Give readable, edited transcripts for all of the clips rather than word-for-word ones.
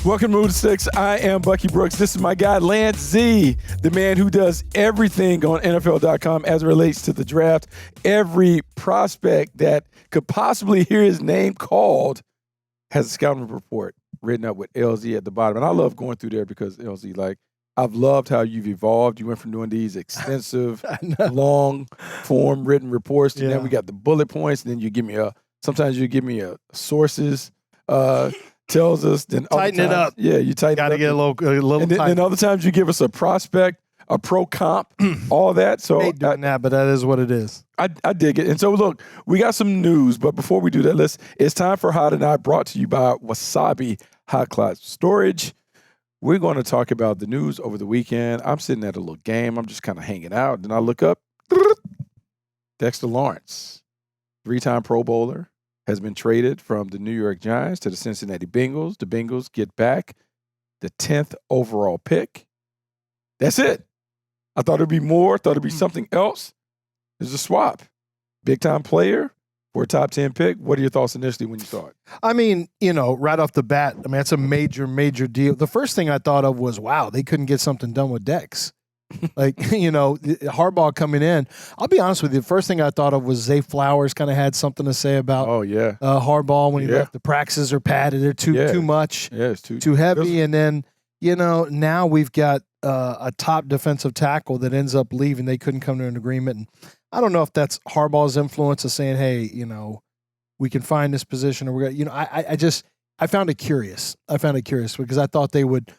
Welcome to Move to Six. I am Bucky Brooks. This is my guy, Lance Z, the man who does everything on NFL.com as it relates to the draft. Every prospect that could possibly hear his name called has a scouting report written up with LZ at the bottom. And I love going through there because, LZ, like, I've loved how you've evolved. You went from doing these extensive, long-form written reports to then we got the bullet points. And then you give me sometimes you give me sources, tells us. Then tighten it up. Yeah, you tighten it up. Got to get a little and then other times you give us a prospect, a pro comp, all that. So I hate doing that, but that is what it is. I dig it. And so, look, we got some news. But before we do that, it's time for Hot and I, brought to you by Wasabi Hot Cloud Storage. We're going to talk about the news over the weekend. I'm sitting at a little game. I'm just kind of hanging out. Then I look up. Dexter Lawrence, 3-time Pro Bowler, has been traded from the New York Giants to the Cincinnati Bengals. The Bengals get back the 10th overall pick. That's it. I thought it'd be more. Thought it'd be something else. There's a swap. Big-time player for a top 10 pick. What are your thoughts initially when you saw it? I mean, right off the bat, I mean, that's a major, major deal. The first thing I thought of was, wow, they couldn't get something done with Dex. Like, Harbaugh coming in. I'll be honest with you. The first thing I thought of was Zay Flowers kind of had something to say about Harbaugh when he left. The practices are padded. They're too much. Yeah, it's too heavy. And then, now we've got a top defensive tackle that ends up leaving. They couldn't come to an agreement. And I don't know if that's Harbaugh's influence of saying, hey, we can find this position, or we're going to, I found it curious. Because I thought they would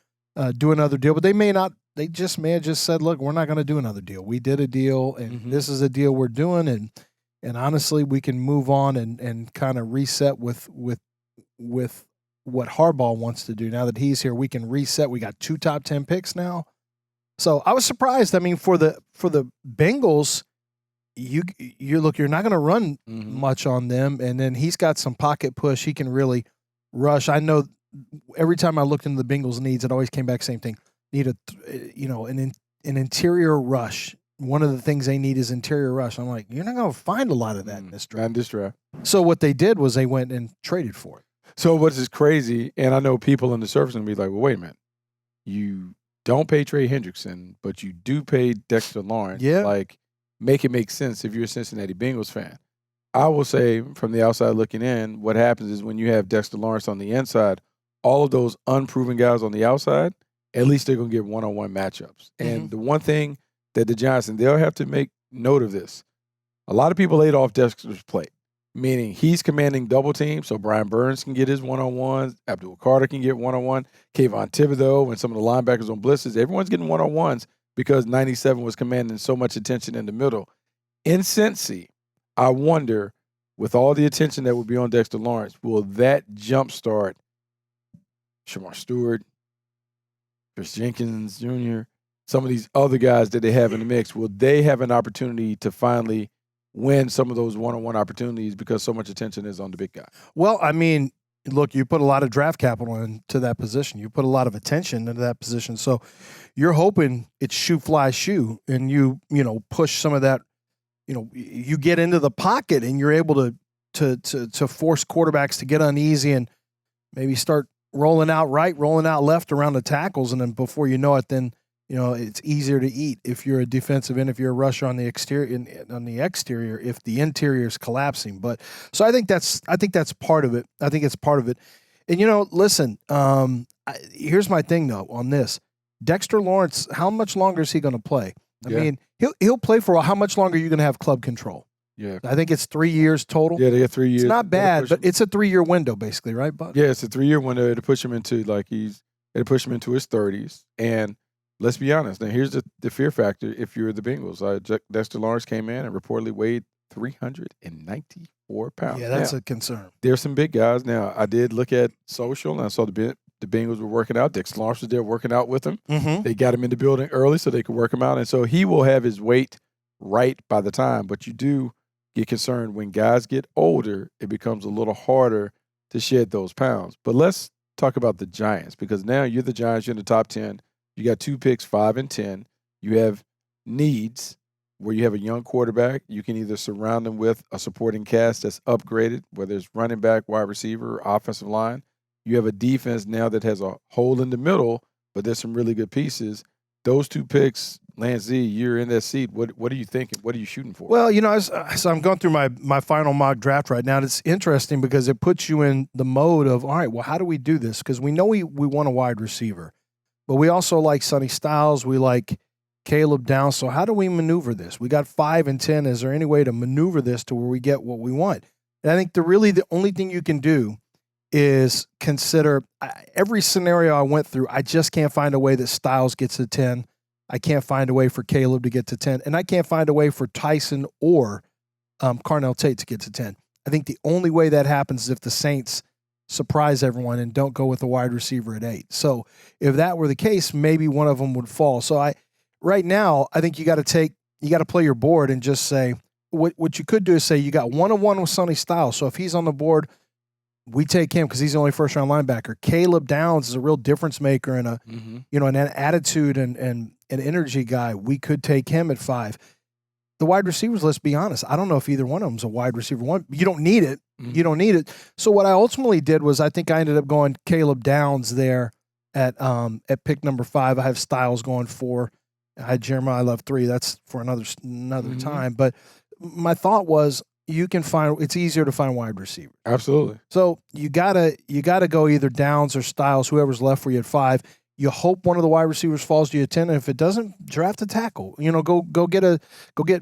do another deal, but they may not. They just may have just said, look, we're not going to do another deal. We did a deal, and this is a deal we're doing. And honestly, we can move on and kind of reset with what Harbaugh wants to do. Now that he's here, we can reset. We got 2 top 10 picks now. So I was surprised. I mean, for the Bengals, you're not going to run much on them. And then he's got some pocket push. He can really rush. I know every time I looked into the Bengals' needs, it always came back same thing. Need an interior rush. One of the things they need is interior rush. I'm like, you're not going to find a lot of that in this draft. Not in this draft. So what they did was they went and traded for it. So what's is crazy, and I know people on the surface are going to be like, well, wait a minute. You don't pay Trey Hendrickson, but you do pay Dexter Lawrence. Yeah. Like, make it make sense if you're a Cincinnati Bengals fan. I will say, from the outside looking in, what happens is when you have Dexter Lawrence on the inside, all of those unproven guys on the outside, at least they're going to get one-on-one matchups. And the one thing that the Giants, and they'll have to make note of this, a lot of people laid off Dexter's plate, meaning he's commanding double teams, so Brian Burns can get his one-on-ones, Abdul Carter can get one-on-one, Kayvon Thibodeau and some of the linebackers on blitzes, everyone's getting one-on-ones because 97 was commanding so much attention in the middle. In Cincy, I wonder, with all the attention that will be on Dexter Lawrence, will that jumpstart Shamar Stewart, Chris Jenkins Jr., some of these other guys that they have in the mix, will they have an opportunity to finally win some of those one-on-one opportunities because so much attention is on the big guy? Well, I mean, look, you put a lot of draft capital into that position. You put a lot of attention into that position. So you're hoping it's shoe, fly, shoe, and you push some of that, you get into the pocket and you're able to force quarterbacks to get uneasy and maybe start rolling out right, rolling out left around the tackles, and then before you know it, then it's easier to eat if you're a defensive end, if you're a rusher on the exterior, if the interior is collapsing. But so I think that's part of it. I think it's part of it. And listen, here's my thing though on this. Dexter Lawrence, how much longer is he going to play? I mean, he'll play for a while. How much longer are you going to have club control? Yeah, I think it's 3 years total. Yeah, they get 3 years. It's not bad, but it's a 3-year window, basically, right, Buck? Yeah, it's a 3-year window to push him into his 30s. And let's be honest. Now, here's the fear factor. If you're the Bengals, Dexter Lawrence came in and reportedly weighed 394 pounds. Yeah, that's a concern. There's some big guys. Now, I did look at social, and I saw the Bengals were working out. Dexter Lawrence was there working out with him. They got him in the building early so they could work him out. And so he will have his weight right by the time. But you do get concerned when guys get older, it becomes a little harder to shed those pounds. But let's talk about the Giants, because now you're the Giants, you're in the top 10. You got 2 picks, 5 and 10. You have needs where you have a young quarterback. You can either surround them with a supporting cast that's upgraded, whether it's running back, wide receiver, or offensive line. You have a defense now that has a hole in the middle, but there's some really good pieces. Those 2 picks, Lance Z, you're in that seat. What are you thinking? What are you shooting for? Well, so I'm going through my final mock draft right now, and it's interesting because it puts you in the mode of, all right, well, how do we do this? Because we know we want a wide receiver, but we also like Sonny Styles. We like Caleb Downs. So how do we maneuver this? We got 5 and 10. Is there any way to maneuver this to where we get what we want? And I think the only thing you can do is consider every scenario I went through. I just can't find a way that Styles gets to 10. I can't find a way for Caleb to get to 10. And I can't find a way for Tyson or Carnell Tate to get to 10. I think the only way that happens is if the Saints surprise everyone and don't go with a wide receiver at 8. So if that were the case, maybe one of them would fall. So right now, I think you got to play your board and just say, what you could do is say you got 1-1 with Sonny Styles. So if he's on the board, we take him because he's the only first-round linebacker. Caleb Downs is a real difference maker and an attitude and an energy guy. We could take him at 5. The wide receivers, let's be honest, I don't know if either one of them is a wide receiver. One, you don't need it. You don't need it. So what I ultimately did was I think I ended up going Caleb Downs there at pick number 5. I have Styles going 4. I had Jeremiah Love 3. That's for another time. But my thought was, it's easier to find wide receivers. Absolutely. So you gotta go either Downs or Styles, whoever's left for you at 5. You hope one of the wide receivers falls to you at 10, and if it doesn't, draft a tackle. Go get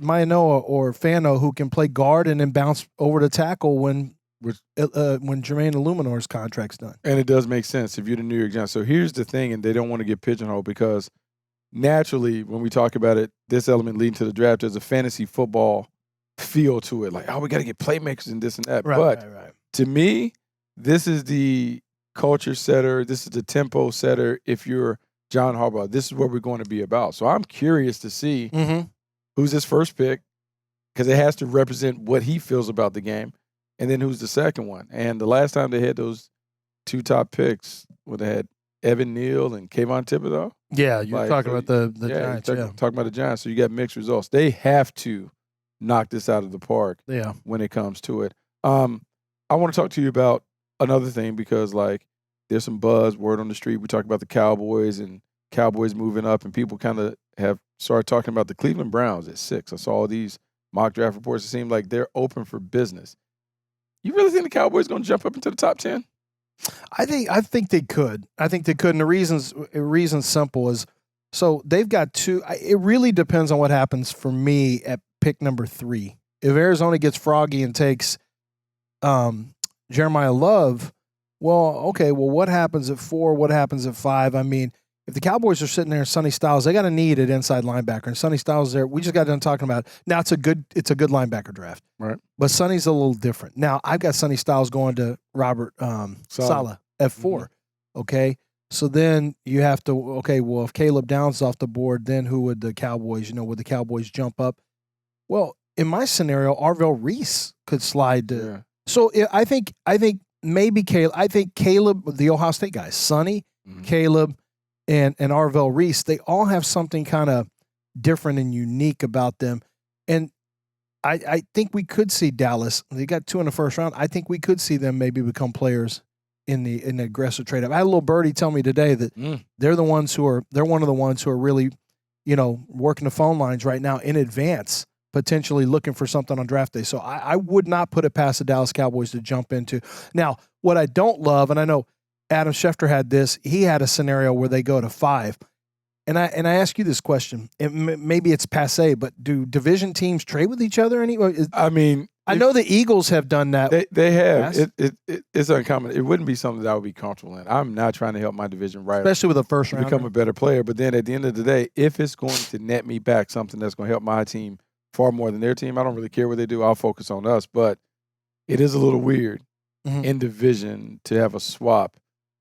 Mainoa or Fano who can play guard and then bounce over to tackle when Jermaine Illuminor's contract's done. And it does make sense if you're the New York Giants. So here's the thing, and they don't want to get pigeonholed because naturally when we talk about it, this element leading to the draft, there's a fantasy football feel to it, like, we got to get playmakers and this and that. Right. To me, this is the culture setter. This is the tempo setter. If you're John Harbaugh, this is what we're going to be about. So I'm curious to see who's his first pick because it has to represent what he feels about the game, and then who's the second one. And the last time they had those 2 top picks, they had Evan Neal and Kayvon Thibodeau. Yeah, you're talking about the Giants. Talking about the Giants. So you got mixed results. They have to knock this out of the park when it comes to it. I want to talk to you about another thing because, there's some buzz, word on the street. We talk about the Cowboys and Cowboys moving up, and people kind of have started talking about the Cleveland Browns at 6. I saw all these mock draft reports. It seemed like they're open for business. You really think the Cowboys going to jump up into the top 10? I think they could. And the reason's simple is, so they've got 2. It really depends on what happens for me at pick number 3. If Arizona gets froggy and takes Jeremiah Love, what happens at 4? What happens at 5? I mean, if the Cowboys are sitting there and Sonny Styles, they got a need at inside linebacker, and Sonny Styles there. We just got done talking about it. Now it's a good linebacker draft, right? But Sonny's a little different. Now I've got Sonny Styles going to Robert Saleh at 4. Okay, so then you have to if Caleb Downs is off the board, then who would the Cowboys? Would the Cowboys jump up? Well, in my scenario, Arvell Reese could slide to. Yeah. So I think maybe Caleb. I think Caleb, the Ohio State guys, Sonny, Caleb, and Arvell Reese, they all have something kind of different and unique about them. And I think we could see Dallas. They got 2 in the first round. I think we could see them maybe become players in the aggressive trade up. I had a little birdie tell me today that they're one of the ones who are really, working the phone lines right now in advance, potentially looking for something on draft day. So I would not put it past the Dallas Cowboys to jump into. Now, what I don't love, and I know Adam Schefter had this, he had a scenario where they go to 5. And I ask you this question, maybe it's passé, but do division teams trade with each other anyway? I mean, I know the Eagles have done that. They have. It's uncommon. It wouldn't be something that I would be comfortable in. I'm not trying to help my division rival, especially with a first round, become a better player. But then at the end of the day, if it's going to net me back something that's going to help my team far more than their team, I don't really care what they do. I'll focus on us. But it is a little weird in division to have a swap.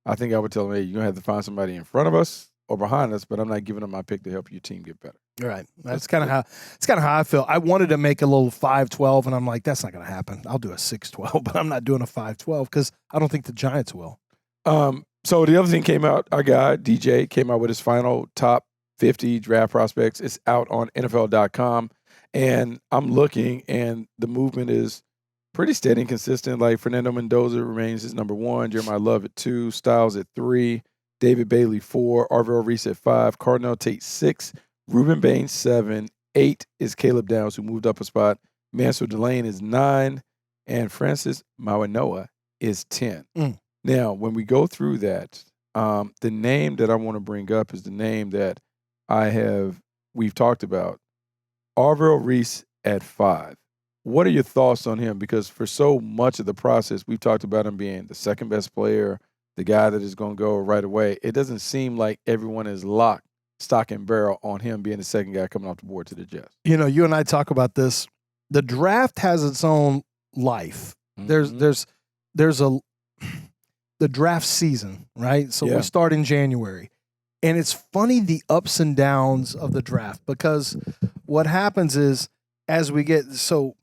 I think I would tell them, hey, you're going to have to find somebody in front of us or behind us, but I'm not giving them my pick to help your team get better. Right. That's kind of how I feel. I wanted to make a little 5-12, and I'm like, that's not going to happen. I'll do a 6-12, but I'm not doing a 5-12 because I don't think the Giants will. So the other thing came out, our guy, DJ, came out with his final top 50 draft prospects. It's out on NFL.com, and I'm looking, and the movement is pretty steady and consistent. Like Fernando Mendoza remains his number 1, Jeremiah Love at 2, Styles at 3, David Bailey 4, Arvell Reese at 5, Cardinal Tate 6, Ruben Baines 7, 8 is Caleb Downs, who moved up a spot. Mansell Delane is 9, and Francis Mawanoa is 10. Now, when we go through that, the name that I want to bring up is the name that we've talked about, Arvell Reese at 5. What are your thoughts on him? Because for so much of the process, we've talked about him being the second best player, the guy that is going to go right away. It doesn't seem like everyone is locked, stock and barrel on him being the second guy coming off the board to the Jets. You know, you and I talk about this. The draft has its own life. Mm-hmm. There's the draft season, right? So we start in January. And it's funny the ups and downs of the draft, because what happens is as we get so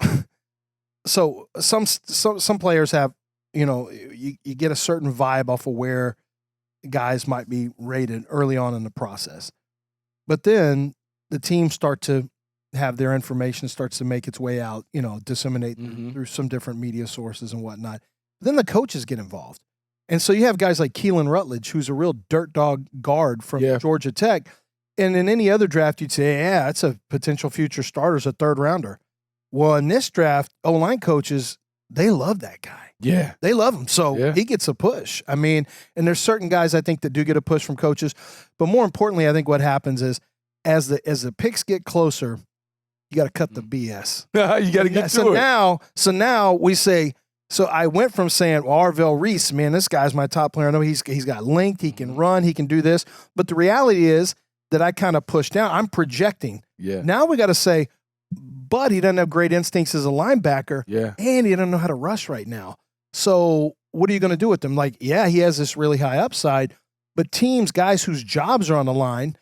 some players have, you know, you get a certain vibe off of where guys might be rated early on in the process. But then the teams start to have their information starts to make its way out, you know, disseminate through some different media sources and whatnot. But then the coaches get involved. And so you have guys like Keelan Rutledge, who's a real dirt dog guard from Georgia Tech. And in any other draft, you'd say, yeah, that's a potential future starter, a third rounder. Well, in this draft, O-line coaches, they love that guy. Yeah. They love him. So he gets a push. I mean, and there's certain guys I think that do get a push from coaches. But more importantly, I think what happens is as the picks get closer, you got to cut the BS. You got to get to it. So now we say, so I went from saying, well, Arvell Reese, man, this guy's my top player. I know he's got length, he can run, he can do this. But the reality is that I kind of pushed down. I'm projecting. Yeah. Now we got to say, but he doesn't have great instincts as a linebacker. Yeah. And he doesn't know how to rush right now. So what are you going to do with him? Like, yeah, he has this really high upside, but teams, guys whose jobs are on the line,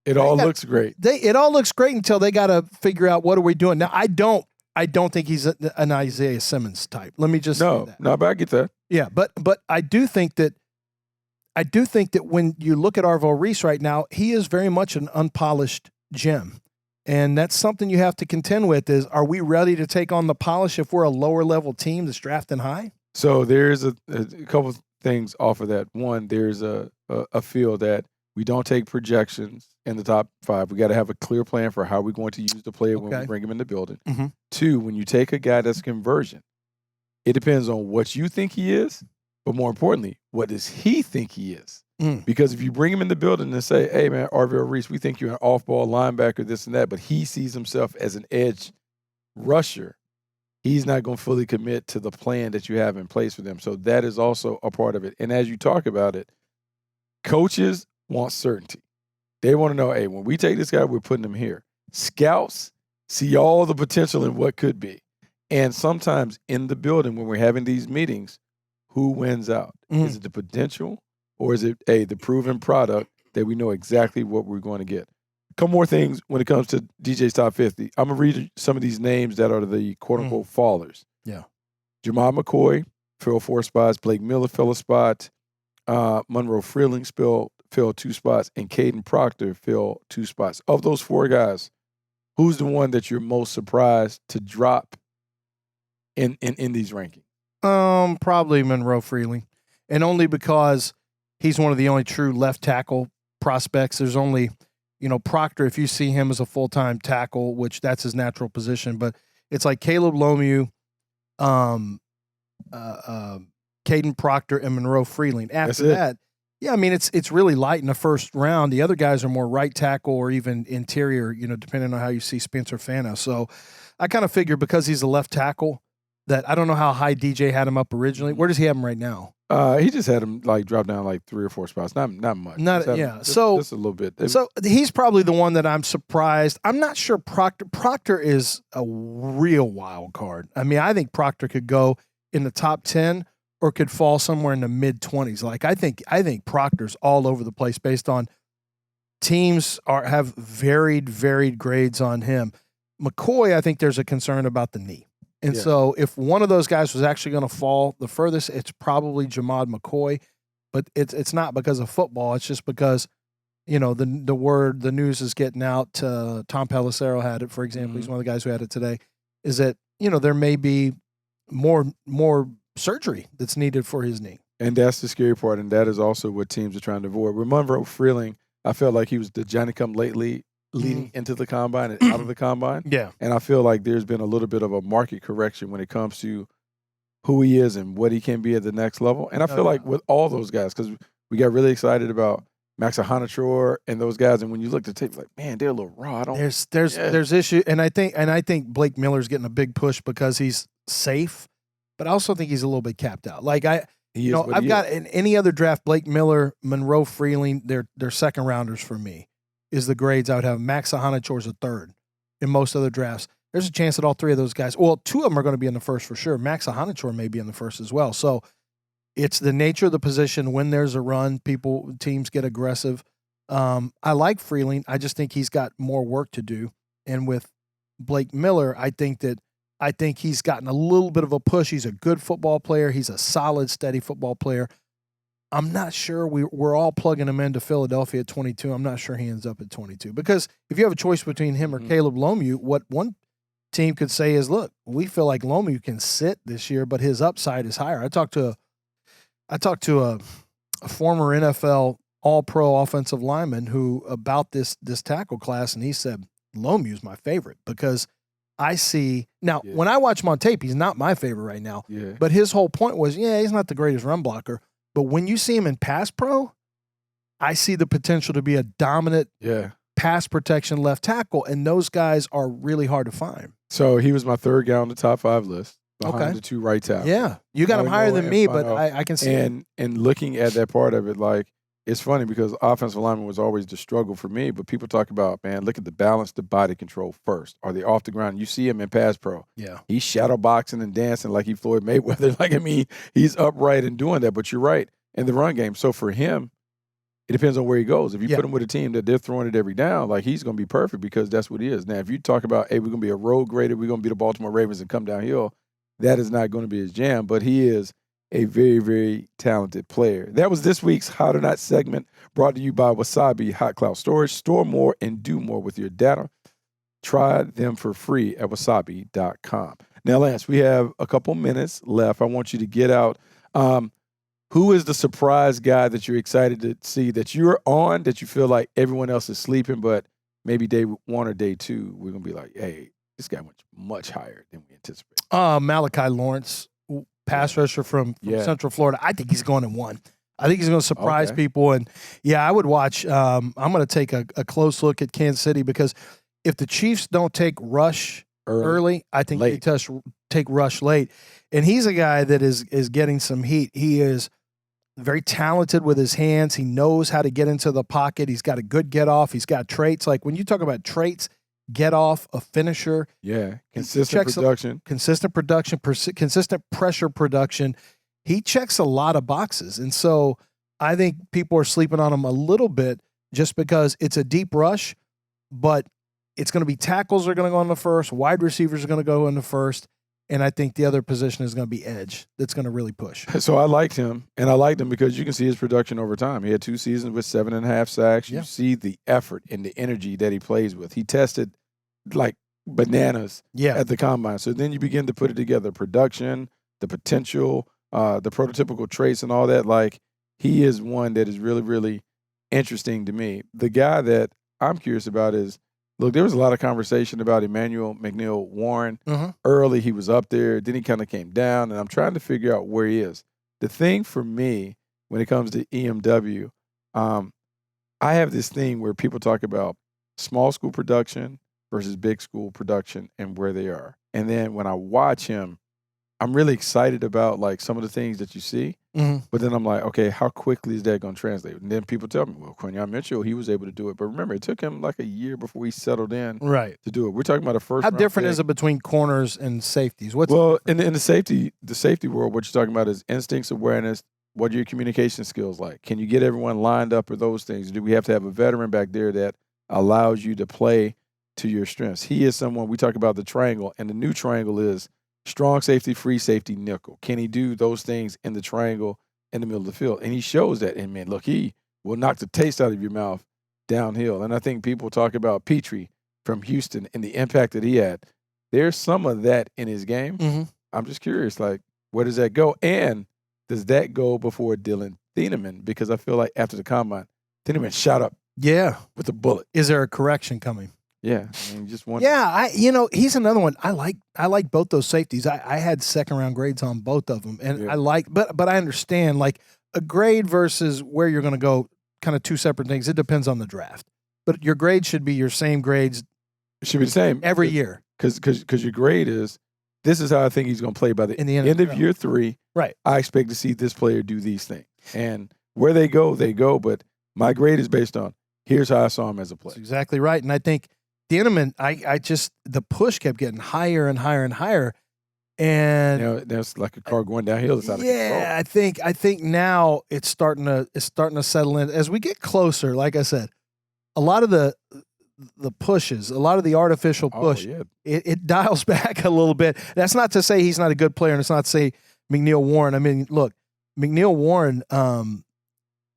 it all looks great. It all looks great until they got to figure out what are we doing. Now, I don't think he's an Isaiah Simmons type. Let me just say that. No, but I get that. Yeah, but I do think that when you look at Arvell Reese right now, he is very much an unpolished gem. And that's something you have to contend with is, are we ready to take on the polish if we're a lower level team that's drafting high? So there's a couple things off of that. One, there's a feel that we don't take projections in the top 5. We got to have a clear plan for how we're going to use the player when we bring him in the building. 2, when you take a guy that's conversion, it depends on what you think he is, but more importantly, what does he think he is? Because if you bring him in the building and say, hey, man, Arvell Reese, we think you're an off-ball linebacker, this and that, but he sees himself as an edge rusher, he's not going to fully commit to the plan that you have in place for them. So that is also a part of it. And as you talk about it, coaches want certainty. They want to know, hey, when we take this guy, we're putting him here. Scouts see all the potential in what could be. And sometimes in the building, when we're having these meetings, who wins out? Is it the potential, or is it, the proven product that we know exactly what we're going to get? A couple more things when it comes to DJ's Top 50. I'm going to read some of these names that are the quote-unquote fallers. Yeah. Jamal McCoy fell 4 spots. Blake Miller fell a spot. Monroe Freeling fell 2 spots. And Caden Proctor fell 2 spots. Of those 4 guys, who's the one that you're most surprised to drop in these rankings? Probably Monroe Freeling. And only because he's one of the only true left tackle prospects. There's only, Proctor, if you see him as a full-time tackle, which that's his natural position, but it's like Caleb Lemieux, Caden Proctor, and Monroe Freeling. After that, it's really light in the first round. The other guys are more right tackle or even interior, depending on how you see Spencer Fano. So I kind of figure because he's a left tackle that I don't know how high DJ had him up originally. Where does he have him right now? He just had him drop down 3 or 4 spots. Not much. Just a little bit. So he's probably the one that I'm surprised. I'm not sure Proctor is a real wild card. I mean, I think Proctor could go in the top 10 or could fall somewhere in the mid 20s. I think Proctor's all over the place based on teams have varied grades on him. McCoy, I think there's a concern about the knee. And so if one of those guys was actually going to fall the furthest, it's probably Jamad McCoy. But it's not because of football. It's just because, the news is getting out. Tom Pelissero had it, for example. He's one of the guys who had it today, is that, there may be more surgery that's needed for his knee. And that's the scary part, and that is also what teams are trying to avoid. Remember Freeling, I felt like he was the Johnny-come-lately leading into the combine and out of the combine. Yeah. And I feel like there's been a little bit of a market correction when it comes to who he is and what he can be at the next level. And I feel like with all those guys, because we got really excited about Max Hanator and those guys, and when you look at the tape, like, man, they're a little raw. There's issue, and I think Blake Miller's getting a big push because he's safe, but I also think he's a little bit capped out. Like I've got in any other draft, Blake Miller, Monroe Freeling, they're second rounders for me. Is the grades I would have. Max Hanator's a third in most other drafts. There's a chance that all three of those guys, well, two of them are going to be in the first for sure. Max Hanator may be in the first as well. So it's the nature of the position. When there's a run, teams get aggressive. I like Freeling. I just think he's got more work to do. And with Blake Miller, I think he's gotten a little bit of a push. He's a good football player. He's a solid, steady football player. I'm not sure we're all plugging him into Philadelphia at 22. I'm not sure he ends up at 22. Because if you have a choice between him or Caleb Lomeu, what one team could say is, look, we feel like Lomeu can sit this year, but his upside is higher. I talked to a former NFL All-Pro offensive lineman who about this tackle class, and he said Lomeu's my favorite because I see now when I watch him on tape, he's not my favorite right now. Yeah. But his whole point was, he's not the greatest run blocker, but when you see him in pass pro, I see the potential to be a dominant pass protection left tackle, and those guys are really hard to find. So he was my third guy on the top 5 list behind the two right tackles. Yeah, you got him higher than me, but I can see it. And looking at that part of it, like, it's funny because offensive lineman was always the struggle for me, but people talk about, man, look at the balance, the body control first. Are they off the ground? You see him in pass pro. Yeah. He's shadow boxing and dancing like he Floyd Mayweather. Like, I mean, he's upright and doing that, but you're right, in the run game. So for him, it depends on where he goes. If you put him with a team that they're throwing it every down, like, he's going to be perfect because that's what he is. Now, if you talk about, hey, we're going to be a road grader, we're going to be the Baltimore Ravens and come downhill, that is not going to be his jam, but he is a very, very talented player. That was this week's Hot or Not segment, brought to you by Wasabi Hot Cloud Storage. Store more and do more with your data. Try them for free at wasabi.com. Now, Lance, we have a couple minutes left. I want you to get out. Who is the surprise guy that you're excited to see that you're on, that you feel like everyone else is sleeping, but maybe day 1 or day 2, we're going to be like, hey, this guy went much higher than we anticipated. Malachi Lawrence, pass rusher from Central Florida. I think he's going in 1. I think he's going to surprise people. And, I would watch. I'm going to take a close look at Kansas City because if the Chiefs don't take Rush early, I think they take Rush late. And he's a guy that is getting some heat. He is very talented with his hands. He knows how to get into the pocket. He's got a good get off. He's got traits. Like when you talk about traits, get off, a finisher. Yeah, consistent production, consistent pressure production. He checks a lot of boxes. And so I think people are sleeping on him a little bit just because it's a deep rush, but it's going to be tackles are going to go in the first, wide receivers are going to go in the first, and I think the other position is going to be edge that's going to really push. So I liked him, and I liked him because you can see his production over time. He had 2 seasons with 7.5 sacks. You see the effort and the energy that he plays with. He tested like bananas at the combine. So then you begin to put it together, production, the potential, the prototypical traits and all that. Like, he is one that is really, really interesting to me. The guy that I'm curious about is, look, there was a lot of conversation about Emmanuel McNeil-Warren. Early, he was up there. Then he kind of came down, and I'm trying to figure out where he is. The thing for me when it comes to EMW, I have this thing where people talk about small school production versus big school production and where they are. And then when I watch him, I'm really excited about like some of the things that you see, but then I'm like, okay, how quickly is that going to translate? And then people tell me, well, Quinyon Mitchell, he was able to do it. But remember, it took him like a year before he settled in to do it. We're talking about a first. How different is it between corners and safeties? In the safety world, what you're talking about is instincts, awareness. What are your communication skills like? Can you get everyone lined up or those things? Do we have to have a veteran back there that allows you to play to your strengths? He is someone, we talk about the triangle, and the new triangle is strong safety, free safety, nickel. Can he do those things in the triangle in the middle of the field? And he shows that. And, man, look, he will knock the taste out of your mouth downhill. And I think people talk about Petrie from Houston and the impact that he had. There's some of that in his game. I'm just curious, like, where does that go? And does that go before Dylan Thieneman? Because I feel like after the combine, Thieneman shot up with a bullet. Is there a correction coming? Yeah. I mean, just one. Yeah, he's another one. I like both those safeties. I had second round grades on both of them, and but I understand like a grade versus where you're going to go, kind of two separate things. It depends on the draft, but your grade should be your same grades. It should be the same every year because your grade is this is how I think he's going to play by the end of year 3. Right. I expect to see this player do these things, and where they go, they go. But my grade is based on here's how I saw him as a player. That's exactly right, and I think. Thieneman, I just the push kept getting higher and higher and higher, and that's like a car going downhill. It's out of control. I think now it's starting to settle in as we get closer. Like I said, a lot of the pushes, a lot of the artificial push, it dials back a little bit. That's not to say he's not a good player, and it's not to say McNeil Warren. I mean, look, McNeil Warren,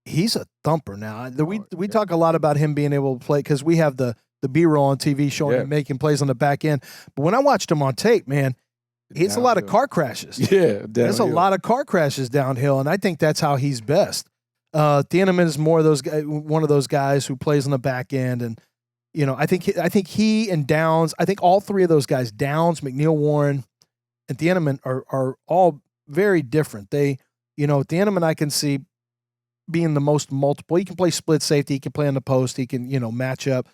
he's a thumper now. We talk a lot about him being able to play because we have the B-roll on TV showing him making plays on the back end. But when I watched him on tape, man, it's a lot of car crashes. Yeah, there's a lot of car crashes downhill, and I think that's how he's best. Thieneman is more of one of those guys who plays on the back end, and I think he and Downs, I think all three of those guys, Downs, McNeil Warren, and Thieneman are all very different. Thieneman I can see being the most multiple. He can play split safety, he can play on the post, he can match up.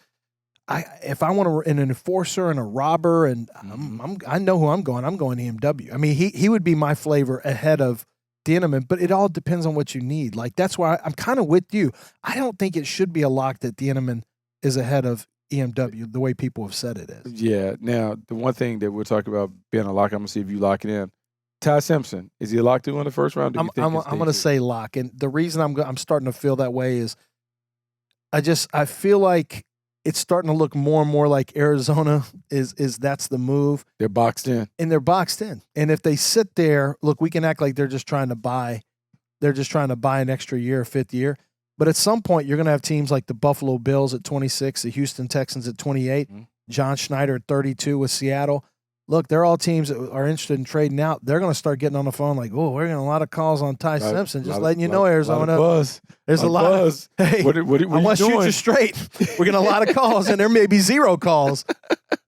If I want an enforcer and a robber, and I know who I'm going EMW. I mean, he would be my flavor ahead of Thieneman, but it all depends on what you need. Like that's why I'm kind of with you. I don't think it should be a lock that Thieneman is ahead of EMW the way people have said it is. Yeah. Now the one thing that we're talking about being a lock, I'm gonna see if you lock it in. Ty Simpson, is he a lock to in the first round? I'm going to say lock, and the reason I'm starting to feel that way is I feel like. It's starting to look more and more like Arizona is that's the move. They're boxed in. And if they sit there, look, we can act like they're just trying to buy an extra year, 5th year. But at some point, you're going to have teams like the Buffalo Bills at 26, the Houston Texans at 28, John Schneider at 32 with Seattle. Look, they're all teams that are interested in trading out. They're going to start getting on the phone like, oh, we're getting a lot of calls on Ty Simpson. Just letting you know, Arizona. There's a lot of buzz. Hey, what I want to shoot you straight. We're getting a lot of calls, and there may be 0 calls.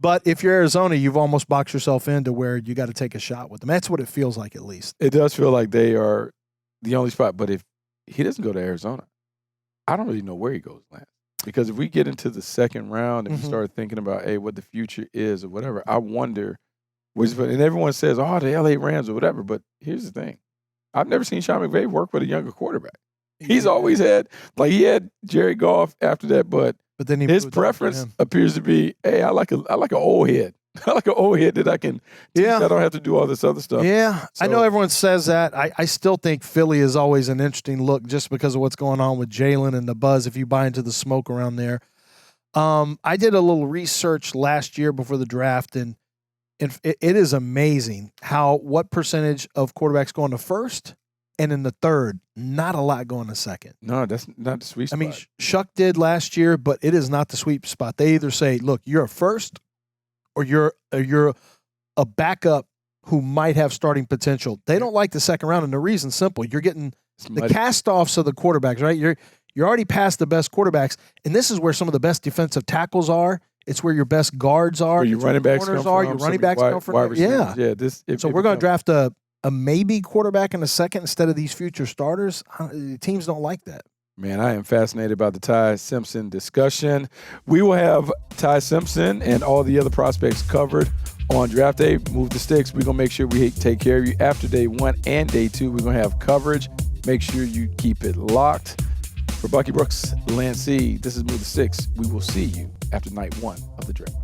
But if you're Arizona, you've almost boxed yourself into where you got to take a shot with them. That's what it feels like, at least. It does feel like they are the only spot. But if he doesn't go to Arizona, I don't really know where he goes, Lance. Because if we get into the second round and we start thinking about, hey, what the future is or whatever, I wonder. And everyone says, oh, the LA Rams or whatever. But here's the thing. I've never seen Sean McVay work with a younger quarterback. He's always had, like he had Jared Goff after that, but then his preference appears to be, hey, I like an old head. I like an old head that I can teach. I don't have to do all this other stuff. Yeah, so, I know everyone says that. I still think Philly is always an interesting look just because of what's going on with Jalen and the buzz if you buy into the smoke around there. I did a little research last year before the draft, and it is amazing what percentage of quarterbacks go in the first and in the third. Not a lot going to second. No, that's not the sweet spot. I mean, Shuck did last year, but it is not the sweet spot. They either say, look, you're a first or you're a backup who might have starting potential. They don't like the second round, and the reason's simple. You're getting the cast-offs of the quarterbacks, right? You're already past the best quarterbacks, and this is where some of the best defensive tackles are. It's where your best guards are. Where your running backs come from. Your running backs come from. Yeah. So we're going to draft a maybe quarterback in the second instead of these future starters. Teams don't like that. Man, I am fascinated about the Ty Simpson discussion. We will have Ty Simpson and all the other prospects covered on draft day. Move the sticks. We're going to make sure we take care of you after day 1 and day 2. We're going to have coverage. Make sure you keep it locked. For Bucky Brooks, Lance C., this is Move the Sticks. We will see you after night 1 of the draft.